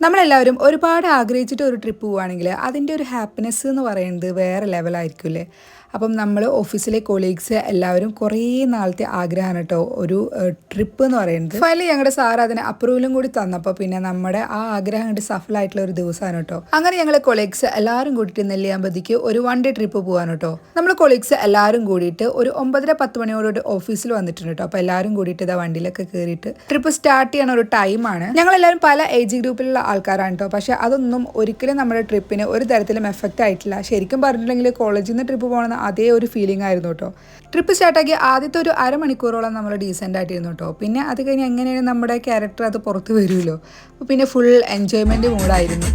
നമ്മളെല്ലാവരും ഒരുപാട് ആഗ്രഹിച്ചിട്ട് ഒരു ട്രിപ്പ് പോവുകയാണെങ്കിൽ അതിൻ്റെ ഒരു ഹാപ്പിനെസ് എന്ന് പറയുന്നത് വേറെ ലെവലായിരിക്കുമല്ലേ. അപ്പം നമ്മൾ ഓഫീസിലെ കൊളീഗ്സ് എല്ലാവരും കുറേ നാളത്തെ ആഗ്രഹമാണ് കേട്ടോ ഒരു ട്രിപ്പ് എന്ന് പറയുന്നത്. ഫൈനലി ഞങ്ങളുടെ സാർ അതിന് അപ്രൂവലും കൂടി തന്നപ്പോൾ പിന്നെ നമ്മുടെ ആ ആഗ്രഹം കണ്ട് സഫലമായിട്ടുള്ള ഒരു ദിവസമാണ് കേട്ടോ. അങ്ങനെ ഞങ്ങൾ കൊളീഗ്സ് എല്ലാവരും കൂടിയിട്ട് നെല്ലിയാമ്പതിക്ക് ഒരു 1 ഡേ ട്രിപ്പ് പോകാൻ കേട്ടോ. നമ്മൾ കൊളീഗ്സ് എല്ലാവരും കൂടിയിട്ട് ഒരു 9:10 മണിയോട് ഓഫീസിൽ വന്നിട്ടുണ്ട് കേട്ടോ. അപ്പോൾ എല്ലാവരും കൂടിയിട്ട് ഇതാ വണ്ടിയിലൊക്കെ കയറിയിട്ട് ട്രിപ്പ് സ്റ്റാർട്ട് ചെയ്യണ ഒരു ടൈമാണ്. ഞങ്ങളെല്ലാവരും പല ഏജ് ഗ്രൂപ്പിലുള്ള ആൾക്കാരാണ് കേട്ടോ. പക്ഷേ അതൊന്നും ഒരിക്കലും നമ്മുടെ ട്രിപ്പിന് ഒരു തരത്തിലും എഫക്റ്റ് ആയിട്ടില്ല. ശരിക്കും പറഞ്ഞിട്ടുണ്ടെങ്കിൽ കോളേജിൽ നിന്ന് ട്രിപ്പ് പോകുന്ന അതേ ഒരു ഫീലിംഗ് ആയിരുന്നു കേട്ടോ. ട്രിപ്പ് സ്റ്റാർട്ടാക്കി ആദ്യത്തെ ഒരു അരമണിക്കൂറോളം നമ്മൾ ഡീസൻ്റ് ആയിട്ടിരുന്നു കേട്ടോ. പിന്നെ അത് കഴിഞ്ഞ് എങ്ങനെയാണ് നമ്മുടെ ക്യാരക്ടർ അത് പുറത്ത് വരുമല്ലോ. അപ്പോൾ പിന്നെ ഫുൾ എൻജോയ്മെൻറ്റ് മൂഡായിരുന്നു.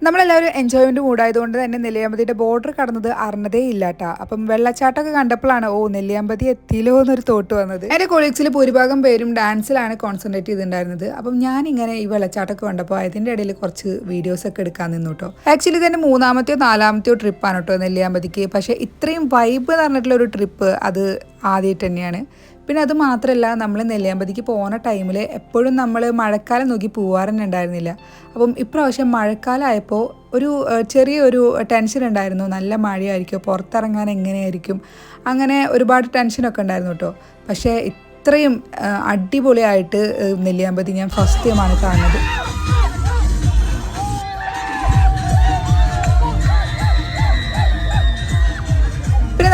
നമ്മളെല്ലാവരും എൻജോയ്മെൻറ്റ് മൂടായതുകൊണ്ട് തന്നെ നെല്ലിയാമ്പതിയുടെ ബോർഡർ കടന്നത് അറിഞ്ഞതേ ഇല്ല കേട്ടോ. അപ്പം വെള്ളച്ചാട്ടമൊക്കെ കണ്ടപ്പോഴാണ് നെല്ലിയാമ്പതി എത്തിയില്ലോ എന്നൊരു തോട്ട് വന്നത്. എൻ്റെ കൊളീഗ്സിൽ ഭൂരിഭാഗം പേരും ഡാൻസിലാണ് കോൺസെൻട്രേറ്റ് ചെയ്തിട്ടുണ്ടായിരുന്നത്. അപ്പം ഞാനിങ്ങനെ ഈ വെള്ളച്ചാട്ടമൊക്കെ കണ്ടപ്പോൾ അതിൻ്റെ ഇടയിൽ കുറച്ച് വീഡിയോസൊക്കെ എടുക്കാൻ നിന്നു കേട്ടോ. ആക്ച്വലി ഇതെൻ്റെ 3-മത്തെയോ 4-മത്തെയോ ട്രിപ്പാണ് കേട്ടോ നെല്ലിയാമ്പതിക്ക്. പക്ഷേ ഇത്രയും വൈബ് എന്ന് പറഞ്ഞിട്ടുള്ള ഒരു ട്രിപ്പ് അത് ആദ്യമായിട്ട് തന്നെയാണ്. പിന്നെ അത് മാത്രമല്ല, നമ്മൾ നെല്ലിയാമ്പതിക്ക് പോകുന്ന ടൈമിൽ എപ്പോഴും നമ്മൾ മഴക്കാലം നോക്കി പോകാറ് ഉണ്ടായിരുന്നില്ല. അപ്പം ഇപ്രാവശ്യം മഴക്കാലമായപ്പോൾ ഒരു ചെറിയൊരു ടെൻഷൻ ഉണ്ടായിരുന്നു. നല്ല മഴയായിരിക്കും, പുറത്തിറങ്ങാൻ എങ്ങനെയായിരിക്കും, അങ്ങനെ ഒരുപാട് ടെൻഷനൊക്കെ ഉണ്ടായിരുന്നു കേട്ടോ. പക്ഷേ ഇത്രയും അടിപൊളിയായിട്ട് നെല്ലിയാമ്പതി ഞാൻ ഫസ്റ്റ് ടൈമാണ് കാണുന്നത്.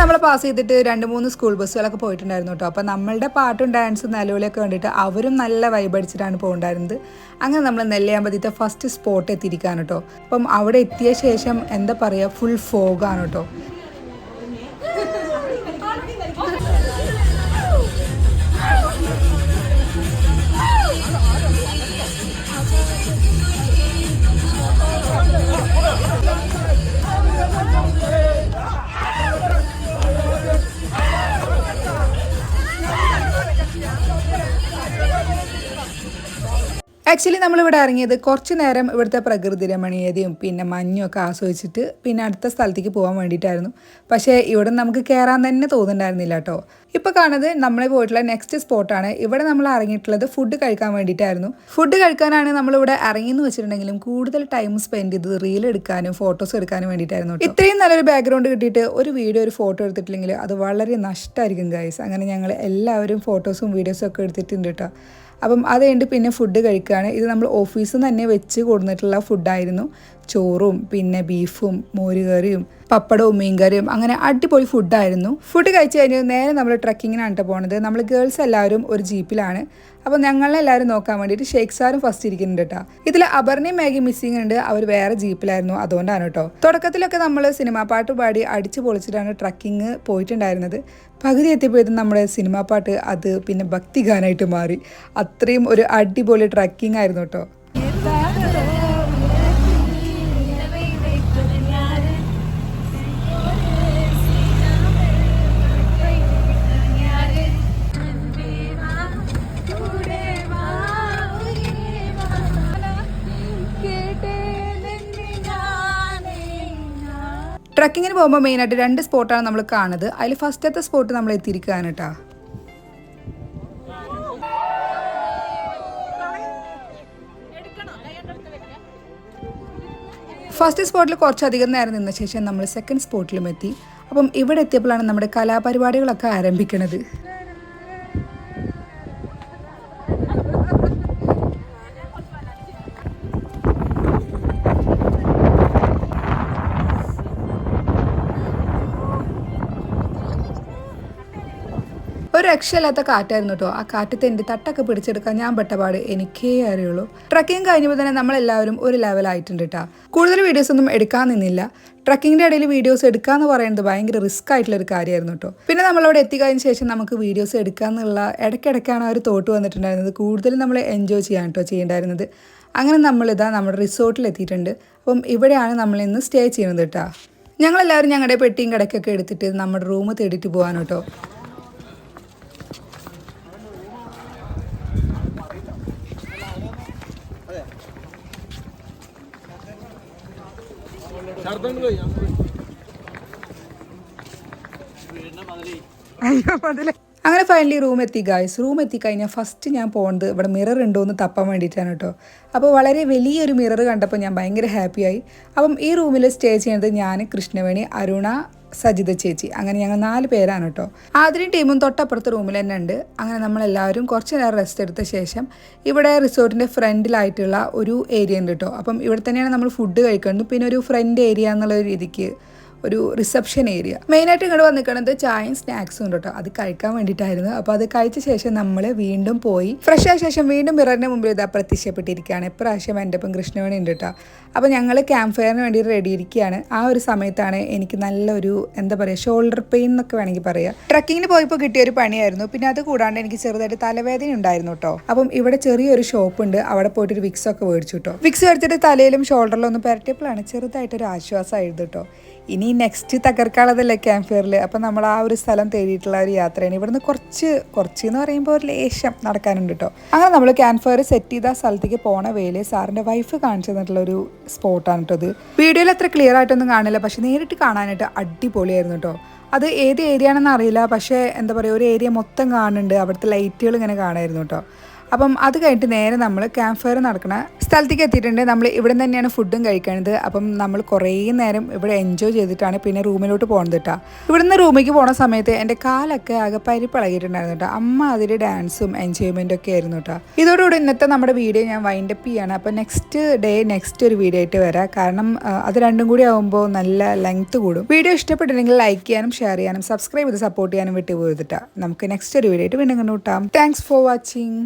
നമ്മൾ പാസ് ചെയ്തിട്ട് 2-3 സ്കൂൾ ബസ്സുകളൊക്കെ പോയിട്ടുണ്ടായിരുന്നു കേട്ടോ. അപ്പോൾ നമ്മളുടെ പാട്ടും ഡാൻസും നിലവിലൊക്കെ കണ്ടിട്ട് അവരും നല്ല വൈബ് അടിച്ചിട്ടാണ് പോകുന്നുണ്ടായിരുന്നത്. അങ്ങനെ നമ്മൾ നെല്ലിയാമ്പതിത്തെ ഫസ്റ്റ് സ്പോട്ട് എത്തിയിരിക്കുകയാണ് കേട്ടോ. അപ്പം അവിടെ എത്തിയ ശേഷം എന്താ പറയുക, ഫുൾ ഫോഗാണ് കേട്ടോ. ആക്ച്വലി നമ്മളിവിടെ ഇറങ്ങിയത് കുറച്ച് നേരം ഇവിടുത്തെ പ്രകൃതി രമണീയതയും പിന്നെ മഞ്ഞും ഒക്കെ ആസ്വദിച്ചിട്ട് പിന്നെ അടുത്ത സ്ഥലത്തേക്ക് പോകാൻ വേണ്ടിയിട്ടായിരുന്നു. പക്ഷേ ഇവിടെ നമുക്ക് കയറാൻ തന്നെ തോന്നുന്നുണ്ടായിരുന്നില്ല കേട്ടോ. ഇപ്പോൾ കാണുന്നത് നമ്മൾ പോയിട്ടുള്ള നെക്സ്റ്റ് സ്പോട്ടാണ്. ഇവിടെ നമ്മൾ ഇറങ്ങിയിട്ടുള്ളത് ഫുഡ് കഴിക്കാൻ വേണ്ടിയിട്ടായിരുന്നു. ഫുഡ് കഴിക്കാനാണ് നമ്മളിവിടെ ഇറങ്ങിയെന്ന് വെച്ചിട്ടുണ്ടെങ്കിലും കൂടുതൽ ടൈം സ്പെൻഡ് ചെയ്തത് റീൽ എടുക്കാനും ഫോട്ടോസ് എടുക്കാനും വേണ്ടിയിട്ടായിരുന്നു. ഇത്രയും നല്ലൊരു ബാക്ക്ഗ്രൗണ്ട് കിട്ടിയിട്ട് ഒരു വീഡിയോ ഒരു ഫോട്ടോ എടുത്തിട്ടില്ലെങ്കിൽ അത് വളരെ നഷ്ടമായിരിക്കും ഗൈസ്. അങ്ങനെ ഞങ്ങൾ എല്ലാവരും ഫോട്ടോസും വീഡിയോസും ഒക്കെ എടുത്തിട്ടുണ്ട് കേട്ടോ. അപ്പം അത് കഴിഞ്ഞിട്ട് പിന്നെ ഫുഡ് കഴിക്കുകയാണ്. ഇത് നമ്മൾ ഓഫീസിൽ നിന്ന് തന്നെ വെച്ച് കൊടുത്തിട്ടുള്ള ഫുഡായിരുന്നു. ചോറും പിന്നെ ബീഫും മോരുകറിയും പപ്പടവും മീൻകറിയും അങ്ങനെ അടിപൊളി ഫുഡായിരുന്നു. ഫുഡ് കഴിച്ച് കഴിഞ്ഞ് നേരെ നമ്മൾ ട്രക്കിങ്ങിനാണ് കേട്ടോ പോകുന്നത്. നമ്മൾ ഗേൾസ് എല്ലാവരും ഒരു ജീപ്പിലാണ്. അപ്പോൾ ഞങ്ങളെല്ലാവരും നോക്കാൻ വേണ്ടിയിട്ട് ഷെയ്ഖ് സാറും ഫസ്റ്റ് ഇരിക്കുന്നുണ്ട് കേട്ടോ. ഇതിൽ അപർണയും മാഗി മിസ്സിങ് ഉണ്ട്. അവർ വേറെ ജീപ്പിലായിരുന്നു, അതുകൊണ്ടാണ് കേട്ടോ. തുടക്കത്തിലൊക്കെ നമ്മൾ സിനിമാ പാട്ട് പാടി അടിച്ചു പൊളിച്ചിട്ടാണ് ട്രക്കിങ് പോയിട്ടുണ്ടായിരുന്നത്. പകുതി എത്തിയപ്പോഴത്തേക്കും നമ്മുടെ സിനിമാ പാട്ട് അത് പിന്നെ ഭക്തിഗാനായിട്ട് മാറി. അത്രയും ഒരു അടിപൊളി ട്രക്കിംഗ് ആയിരുന്നു കേട്ടോ. ട്രക്കിങ്ങിന് പോകുമ്പോൾ മെയിനായിട്ട് 2 സ്പോട്ടാണ് നമ്മൾ കാണുന്നത്. അതിൽ ഫസ്റ്റത്തെ സ്പോട്ട് നമ്മൾ എത്തിയിരിക്കുകയാണ് കേട്ടോ. ഫസ്റ്റ് സ്പോട്ടിൽ കുറച്ചധികം നേരം നിന്ന ശേഷം നമ്മൾ സെക്കൻഡ് സ്പോട്ടിലും എത്തി. അപ്പം ഇവിടെ എത്തിയപ്പോഴാണ് നമ്മുടെ കലാപരിപാടികളൊക്കെ ആരംഭിക്കുന്നത്. ഒരു രക്ഷയില്ലാത്ത കാറ്റായിരുന്നു കേട്ടോ. ആ കാറ്റത്ത് എൻ്റെ തട്ടൊക്കെ പിടിച്ചെടുക്കാൻ ഞാൻ പെട്ടപാട് എനിക്കേ അറിയുള്ളൂ. ട്രക്കിംഗ് കഴിഞ്ഞപ്പോൾ തന്നെ നമ്മളെല്ലാവരും ഒരു ലെവലായിട്ടുണ്ട് കേട്ടോ. കൂടുതൽ വീഡിയോസൊന്നും എടുക്കാൻ നിന്നില്ല. ട്രക്കിങ്ങിൻ്റെ ഇടയിൽ വീഡിയോസ് എടുക്കാന്ന് പറയുന്നത് ഭയങ്കര റിസ്ക് ആയിട്ടുള്ളൊരു കാര്യമായിരുന്നു കേട്ടോ. പിന്നെ നമ്മളവിടെ എത്തിക്കഴിഞ്ഞ ശേഷം നമുക്ക് വീഡിയോസ് എടുക്കാമെന്നുള്ള ഇടയ്ക്കിടയ്ക്കാണ് ആ ഒരു തോട്ട് വന്നിട്ടുണ്ടായിരുന്നത്. കൂടുതലും നമ്മൾ എൻജോയ് ചെയ്യാൻ കേട്ടോ ചെയ്യേണ്ടായിരുന്നത്. അങ്ങനെ നമ്മളിതാ നമ്മുടെ റിസോർട്ടിൽ എത്തിയിട്ടുണ്ട്. അപ്പം ഇവിടെയാണ് നമ്മളിന്ന് സ്റ്റേ ചെയ്യുന്നത് കേട്ടോ. ഞങ്ങളെല്ലാവരും ഞങ്ങളുടെ പെട്ടിയും കിടക്കൊക്കെ എടുത്തിട്ട് നമ്മുടെ റൂം തേടിയിട്ട് പോകാൻ കേട്ടോ. അയ്യോ അതിലെ അങ്ങനെ ഫൈനലി റൂം എത്തി ഗായ്സ്. റൂം എത്തിക്കഴിഞ്ഞാൽ ഫസ്റ്റ് ഞാൻ പോകുന്നത് ഇവിടെ മിറർ ഉണ്ടോ എന്ന് തപ്പാൻ വേണ്ടിയിട്ടാണ് കേട്ടോ. അപ്പോൾ വളരെ വലിയൊരു മിറർ കണ്ടപ്പോൾ ഞാൻ ഭയങ്കര ഹാപ്പിയായി. അപ്പം ഈ റൂമിൽ സ്റ്റേ ചെയ്യുന്നത് ഞാൻ, കൃഷ്ണവേണി, അരുണ, സജിത ചേച്ചി, അങ്ങനെ ഞങ്ങൾ 4 പേരാണ് കേട്ടോ. ആദ്യം ടീമും തൊട്ടപ്പുറത്തെ റൂമിൽ തന്നെ ഉണ്ട്. അങ്ങനെ നമ്മളെല്ലാവരും കുറച്ച് നേരം റെസ്റ്റ് എടുത്ത ശേഷം ഇവിടെ റിസോർട്ടിൻ്റെ ഫ്രണ്ടിലായിട്ടുള്ള ഒരു ഏരിയ ഉണ്ട് കേട്ടോ. അപ്പം ഇവിടെ തന്നെയാണ് നമ്മൾ ഫുഡ് കഴിക്കുന്നത്. പിന്നെ ഒരു ഫ്രണ്ട് ഏരിയ എന്നുള്ള രീതിക്ക് ഒരു റിസപ്ഷൻ ഏരിയ. മെയിനായിട്ട് ഇങ്ങോട്ട് വന്നിരിക്കുന്നത് ചായയും സ്നാക്സും ഉണ്ട് കേട്ടോ. അത് കഴിക്കാൻ വേണ്ടിയിട്ടായിരുന്നു. അപ്പോൾ അത് കഴിച്ച ശേഷം നമ്മൾ വീണ്ടും പോയി ഫ്രഷ് ആയ ശേഷം വീണ്ടും മിററിൻ്റെ മുമ്പിൽ ഇതാ പ്രത്യക്ഷപ്പെട്ടിരിക്കുകയാണ്. ഇപ്രാവശ്യം എൻ്റെ ഒപ്പം കൃഷ്ണവേണി ഉണ്ട് കേട്ടോ. അപ്പോൾ ഞങ്ങൾ ക്യാമ്പ് ഫയറിന് വേണ്ടി റെഡി ഇരിക്കുകയാണ്. ആ ഒരു സമയത്താണ് എനിക്ക് നല്ലൊരു എന്താ പറയുക ഷോൾഡർ പെയിൻ എന്നൊക്കെ വേണമെങ്കിൽ പറയാം. ട്രക്കിങ്ങിന് പോയപ്പോൾ കിട്ടിയൊരു പണിയായിരുന്നു. പിന്നെ അത് കൂടാണ്ട് എനിക്ക് ചെറുതായിട്ട് തലവേദന ഉണ്ടായിരുന്നു കേട്ടോ. അപ്പം ഇവിടെ ചെറിയൊരു ഷോപ്പ് ഉണ്ട്. അവിടെ പോയിട്ട് ഒരു വിക്സ് ഒക്കെ മേടിച്ചു കേട്ടോ. വിക്സ് മേടിച്ചിട്ട് തലയിലും ഷോൾഡറിലും ഒന്ന് പുരട്ടിയപ്പോഴാണ് ചെറുതായിട്ടൊരു ആശ്വാസമായിരുന്നു കേട്ടോ. ഇനി നെക്സ്റ്റ് തകർക്കാളതല്ലേ ക്യാമ്പ് ഫെയറിൽ. അപ്പം നമ്മൾ ആ ഒരു സ്ഥലം തേടിയിട്ടുള്ള ഒരു യാത്രയാണ്. ഇവിടുന്ന് കുറച്ച് എന്ന് പറയുമ്പോൾ ഒരു ലേശം നടക്കാനുണ്ട് കേട്ടോ. അങ്ങനെ നമ്മൾ ക്യാമ്പ് ഫെയർ സെറ്റ് ചെയ്ത സ്ഥലത്തേക്ക് പോണ വേല് സാറിൻ്റെ വൈഫ് കാണിച്ചു തന്നിട്ടുള്ളൊരു സ്പോട്ടാണ് കേട്ടോ. അത് വീഡിയോയിൽ അത്ര ക്ലിയർ ആയിട്ടൊന്നും കാണില്ല, പക്ഷെ നേരിട്ട് കാണാനായിട്ട് അടിപൊളിയായിരുന്നു കേട്ടോ. അത് ഏത് ഏരിയ ആണെന്ന് അറിയില്ല, പക്ഷേ എന്താ പറയുക ഒരു ഏരിയ മൊത്തം കാണുന്നുണ്ട്. അവിടുത്തെ ലൈറ്റുകൾ ഇങ്ങനെ കാണായിരുന്നു കേട്ടോ. അപ്പം അത് കഴിഞ്ഞിട്ട് നേരെ നമ്മൾ ക്യാമ്പ് ഫയർ നടക്കുന്ന സ്ഥലത്തേക്ക് എത്തിയിട്ടുണ്ട്. നമ്മൾ ഇവിടെ തന്നെയാണ് ഫുഡും കഴിക്കുന്നത്. അപ്പം നമ്മൾ കുറേ നേരം ഇവിടെ എൻജോയ് ചെയ്തിട്ടാണ് പിന്നെ റൂമിലോട്ട് പോകുന്നത് കേട്ടോ. ഇവിടുന്ന് റൂമിലേക്ക് പോണ സമയത്ത് എൻ്റെ കാലൊക്കെ ആകെ പരിപ്പളകിയിട്ടുണ്ടായിരുന്നു കേട്ടോ. അമ്മ അതിൽ ഡാൻസും എൻജോയ്മെൻറ്റും ഒക്കെ ആയിരുന്നു കേട്ടോ. ഇതോടുകൂടി ഇന്നത്തെ നമ്മുടെ വീഡിയോ ഞാൻ വൈൻഡപ്പ് ചെയ്യാണ്. അപ്പോൾ നെക്സ്റ്റ് ഒരു വീഡിയോ ആയിട്ട് വരാം. കാരണം അത് രണ്ടും കൂടി ആകുമ്പോൾ നല്ല ലെങ്ത് കൂടും. വീഡിയോ ഇഷ്ടപ്പെട്ടില്ലെങ്കിൽ ലൈക്ക് ചെയ്യാനും ഷെയർ ചെയ്യാനും സബ്സ്ക്രൈബ് ചെയ്ത് സപ്പോർട്ട് ചെയ്യാനും വിട്ടുപോയിട്ടാ. നമുക്ക് നെക്സ്റ്റ് ഒരു വീഡിയോ ആയിട്ട് വീണ്ടും കണ്ടുമുട്ടാം. Thanks for watching.